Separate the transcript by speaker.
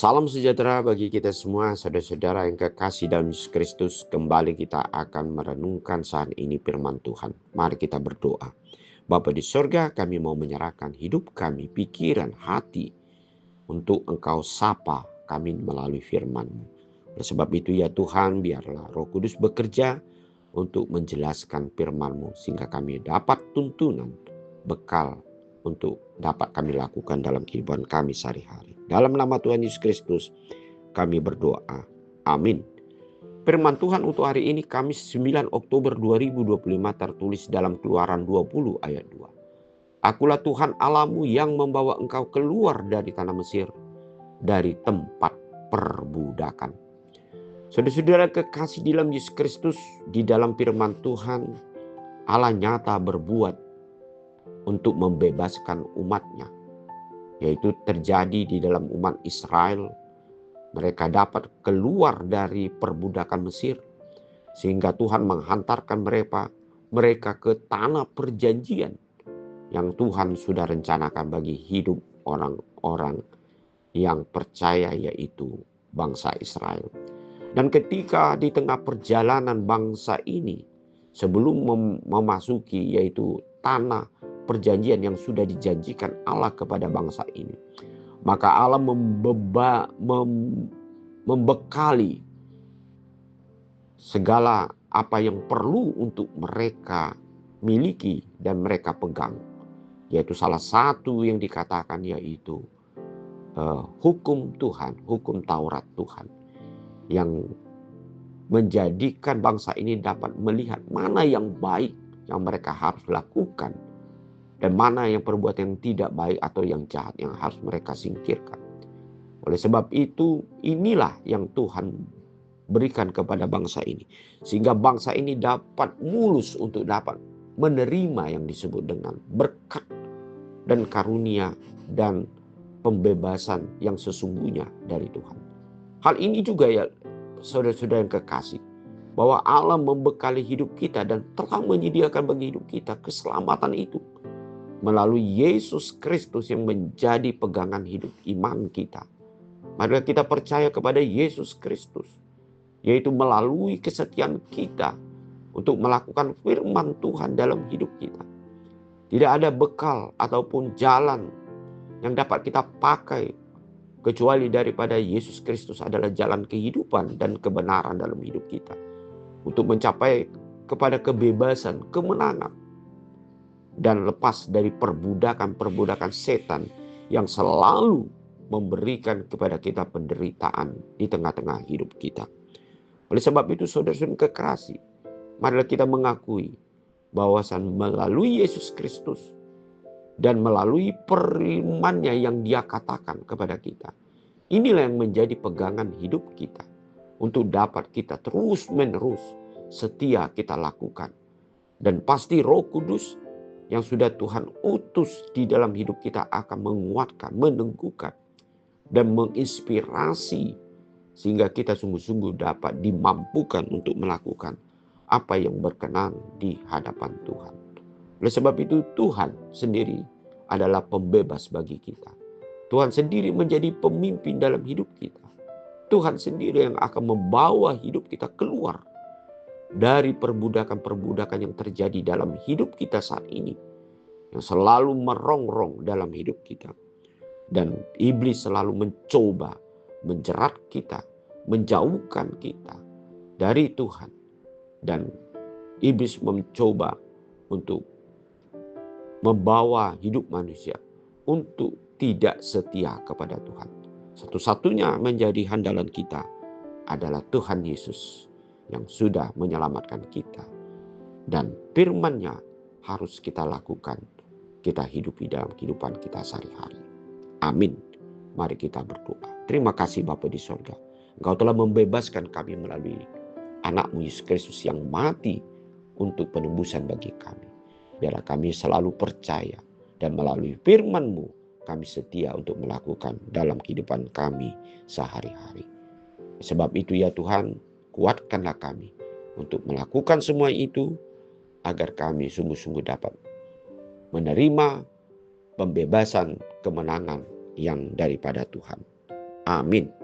Speaker 1: Salam sejahtera bagi kita semua, saudara-saudara yang kekasih dalam Yesus Kristus. Kembali kita akan merenungkan saat ini firman Tuhan. Mari kita berdoa. Bapa di sorga, kami mau menyerahkan hidup kami, pikiran, hati untuk Engkau sapa kami melalui firman-Mu. Oleh sebab itu ya Tuhan, biarlah Roh Kudus bekerja untuk menjelaskan firman-Mu sehingga kami dapat tuntunan, bekal untuk dapat kami lakukan dalam kehidupan kami sehari-hari. Dalam nama Tuhan Yesus Kristus kami berdoa. Amin. Firman Tuhan untuk hari ini Kamis 9 Oktober 2025 tertulis dalam Keluaran 20 ayat 2. Akulah Tuhan Allahmu yang membawa engkau keluar dari tanah Mesir, dari tempat perbudakan. Saudara-saudara kekasih di dalam Yesus Kristus, di dalam firman Tuhan Allah nyata berbuat untuk membebaskan umatnya, yaitu terjadi di dalam umat Israel. Mereka dapat keluar dari perbudakan Mesir, sehingga Tuhan menghantarkan mereka ke tanah perjanjian yang Tuhan sudah rencanakan bagi hidup orang-orang yang percaya, yaitu bangsa Israel. Dan ketika di tengah perjalanan bangsa ini sebelum memasuki yaitu tanah perjanjian yang sudah dijanjikan Allah kepada bangsa ini, maka Allah membekali segala apa yang perlu untuk mereka miliki dan mereka pegang, yaitu salah satu yang dikatakan yaitu hukum Tuhan, hukum Taurat Tuhan, yang menjadikan bangsa ini dapat melihat mana yang baik yang mereka harus lakukan dan mana yang perbuatan yang tidak baik atau yang jahat yang harus mereka singkirkan. Oleh sebab itu, inilah yang Tuhan berikan kepada bangsa ini, sehingga bangsa ini dapat mulus untuk dapat menerima yang disebut dengan berkat dan karunia dan pembebasan yang sesungguhnya dari Tuhan. Hal ini juga ya saudara-saudara yang kekasih, bahwa Allah membekali hidup kita dan telah menyediakan bagi hidup kita keselamatan itu melalui Yesus Kristus yang menjadi pegangan hidup iman kita. Mari kita percaya kepada Yesus Kristus, yaitu melalui kesetiaan kita untuk melakukan firman Tuhan dalam hidup kita. Tidak ada bekal ataupun jalan yang dapat kita pakai kecuali daripada Yesus Kristus adalah jalan kehidupan dan kebenaran dalam hidup kita, untuk mencapai kepada kebebasan, kemenangan, dan lepas dari perbudakan setan yang selalu memberikan kepada kita penderitaan di tengah-tengah hidup kita. Oleh sebab itu saudara-saudara kekasih, marilah kita mengakui bahwasan melalui Yesus Kristus dan melalui firman-Nya yang Dia katakan kepada kita, inilah yang menjadi pegangan hidup kita untuk dapat kita terus-menerus setia kita lakukan. Dan pasti Roh Kudus yang sudah Tuhan utus di dalam hidup kita akan menguatkan, meneguhkan, dan menginspirasi sehingga kita sungguh-sungguh dapat dimampukan untuk melakukan apa yang berkenan di hadapan Tuhan. Oleh sebab itu Tuhan sendiri adalah pembebas bagi kita. Tuhan sendiri menjadi pemimpin dalam hidup kita. Tuhan sendiri yang akan membawa hidup kita keluar dari perbudakan-perbudakan yang terjadi dalam hidup kita saat ini, yang selalu merongrong dalam hidup kita. Dan iblis selalu mencoba menjerat kita, menjauhkan kita dari Tuhan. Dan iblis mencoba untuk membawa hidup manusia untuk tidak setia kepada Tuhan. Satu-satunya menjadi handalan kita adalah Tuhan Yesus yang sudah menyelamatkan kita. Dan firman-Nya harus kita lakukan, kita hidupi dalam kehidupan kita sehari-hari. Amin. Mari kita berdoa. Terima kasih Bapa di sorga, Engkau telah membebaskan kami melalui anak-Mu Yesus Kristus yang mati untuk penebusan bagi kami. Biarlah kami selalu percaya dan melalui firman-Mu kami setia untuk melakukan dalam kehidupan kami sehari-hari. Sebab itu ya Tuhan, kuatkanlah kami untuk melakukan semua itu agar kami sungguh-sungguh dapat menerima pembebasan, kemenangan yang daripada Tuhan. Amin.